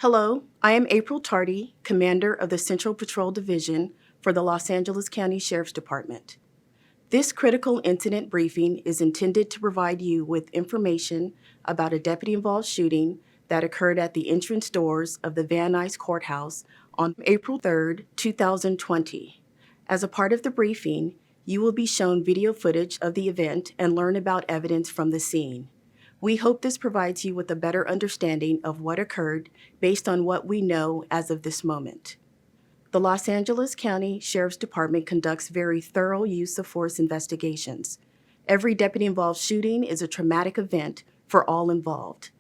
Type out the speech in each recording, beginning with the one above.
Hello, I am April Tardy, Commander of the Central Patrol Division for the Los Angeles County Sheriff's Department. This critical incident briefing is intended to provide you with information about a deputy-involved shooting that occurred at the entrance doors of the Van Nuys Courthouse on April 3, 2020. As a part of the briefing, you will be shown video footage of the event and learn about evidence from the scene. We hope this provides you with a better understanding of what occurred based on what we know as of this moment. The Los Angeles County Sheriff's Department conducts very thorough use of force investigations. Every deputy-involved shooting is a traumatic event for all involved.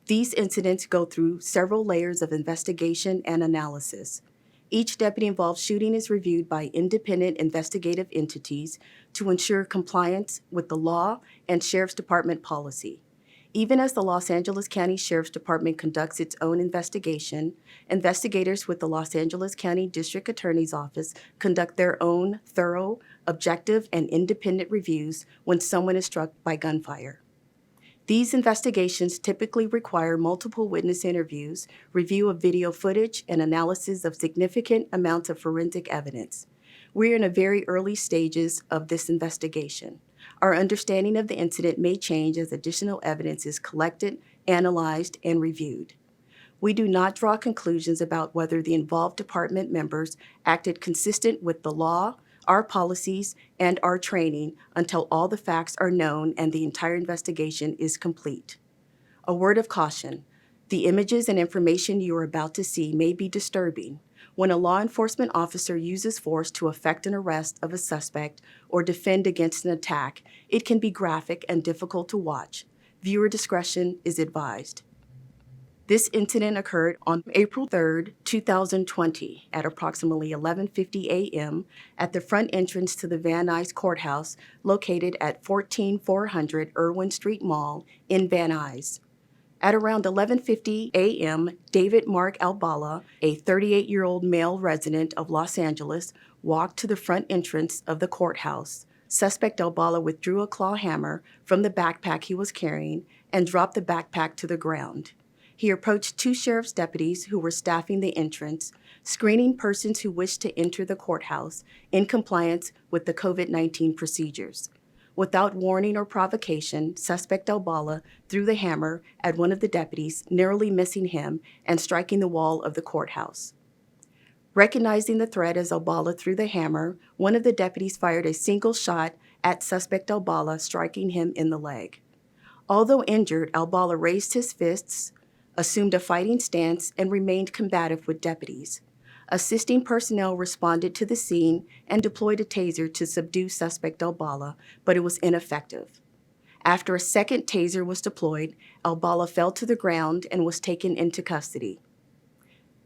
These incidents go through several layers of investigation and analysis. Each deputy-involved shooting is reviewed by independent investigative entities to ensure compliance with the law and Sheriff's Department policy. Even as the Los Angeles County Sheriff's Department conducts its own investigation, investigators with the Los Angeles County District Attorney's Office conduct their own thorough, objective, and independent reviews when someone is struck by gunfire. These investigations typically require multiple witness interviews, review of video footage, and analysis of significant amounts of forensic evidence. We're in the very early stages of this investigation. Our understanding of the incident may change as additional evidence is collected, analyzed, and reviewed. We do not draw conclusions about whether the involved department members acted consistent with the law, our policies, and our training until all the facts are known and the entire investigation is complete. A word of caution: the images and information you are about to see may be disturbing. When a law enforcement officer uses force to effect an arrest of a suspect or defend against an attack, it can be graphic and difficult to watch. Viewer discretion is advised. This incident occurred on April 3, 2020 at approximately 11:50 a.m. at the front entrance to the Van Nuys Courthouse located at 14400 Irwin Street Mall in Van Nuys. At around 11:50 a.m., David Mark Albala, a 38-year-old male resident of Los Angeles, walked to the front entrance of the courthouse. Suspect Albala withdrew a claw hammer from the backpack he was carrying and dropped the backpack to the ground. He approached two sheriff's deputies who were staffing the entrance, screening persons who wished to enter the courthouse in compliance with the COVID-19 procedures. Without warning or provocation, suspect Albala threw the hammer at one of the deputies, narrowly missing him and striking the wall of the courthouse. Recognizing the threat as Albala threw the hammer, one of the deputies fired a single shot at suspect Albala, striking him in the leg. Although injured, Albala raised his fists, assumed a fighting stance, and remained combative with deputies. Assisting personnel responded to the scene and deployed a taser to subdue suspect Albala, but it was ineffective. After a second taser was deployed, Albala fell to the ground and was taken into custody.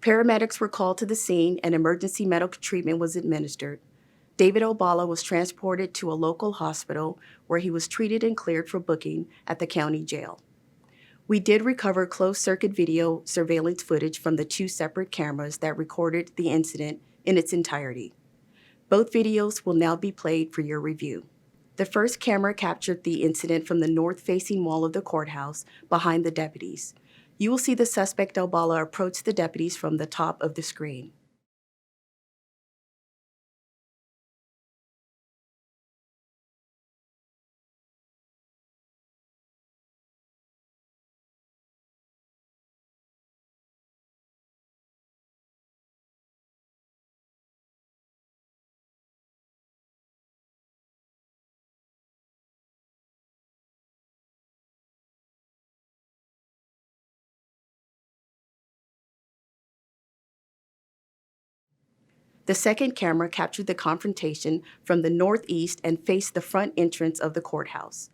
Paramedics were called to the scene and emergency medical treatment was administered. David Albala was transported to a local hospital where he was treated and cleared for booking at the county jail. We did recover closed-circuit video surveillance footage from the two separate cameras that recorded the incident in its entirety. Both videos will now be played for your review. The first camera captured the incident from the north-facing wall of the courthouse behind the deputies. You will see the suspect Albala approach the deputies from the top of the screen. The second camera captured the confrontation from the northeast and faced the front entrance of the courthouse.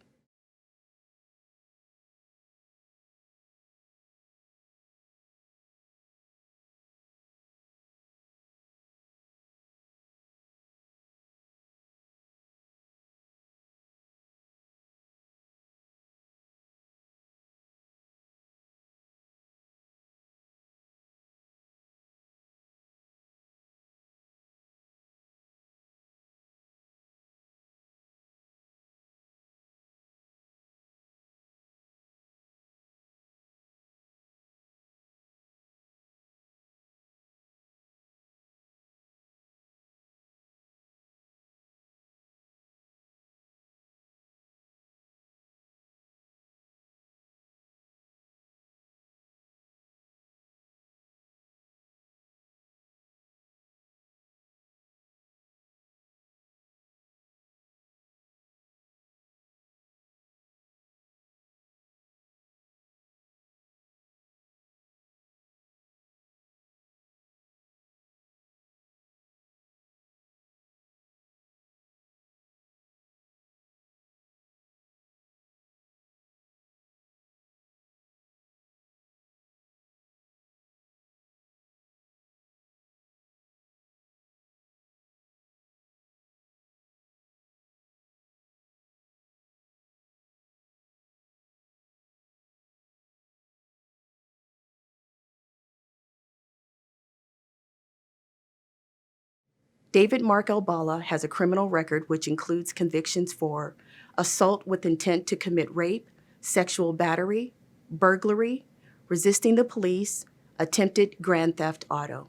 David Mark Albala has a criminal record which includes convictions for assault with intent to commit rape, sexual battery, burglary, resisting the police, attempted grand theft auto.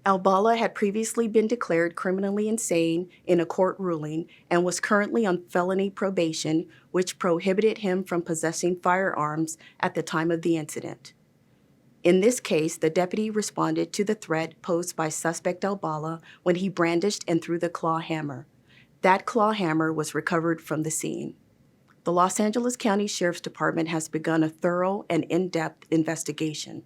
Albala had previously been declared criminally insane in a court ruling and was currently on felony probation, which prohibited him from possessing firearms at the time of the incident. In this case, the deputy responded to the threat posed by suspect Albala when he brandished and threw the claw hammer. That claw hammer was recovered from the scene. The Los Angeles County Sheriff's Department has begun a thorough and in-depth investigation.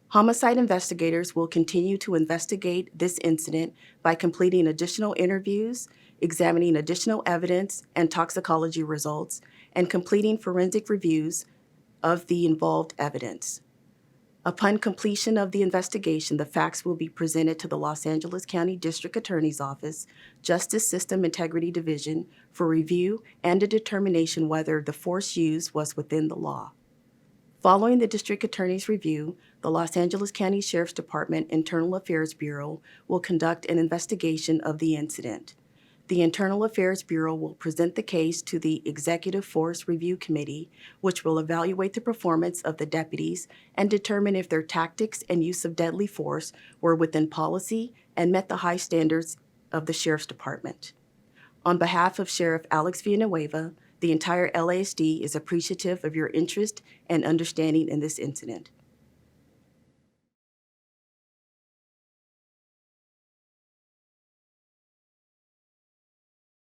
Homicide investigators will continue to investigate this incident by completing additional interviews, examining additional evidence and toxicology results, and completing forensic reviews of the involved evidence. Upon completion of the investigation, the facts will be presented to the Los Angeles County District Attorney's Office, Justice System Integrity Division, for review and a determination whether the force used was within the law. Following the District Attorney's review, the Los Angeles County Sheriff's Department Internal Affairs Bureau will conduct an investigation of the incident. The Internal Affairs Bureau will present the case to the Executive Force Review Committee, which will evaluate the performance of the deputies and determine if their tactics and use of deadly force were within policy and met the high standards of the Sheriff's Department. On behalf of Sheriff Alex Villanueva, the entire LASD is appreciative of your interest and understanding in this incident.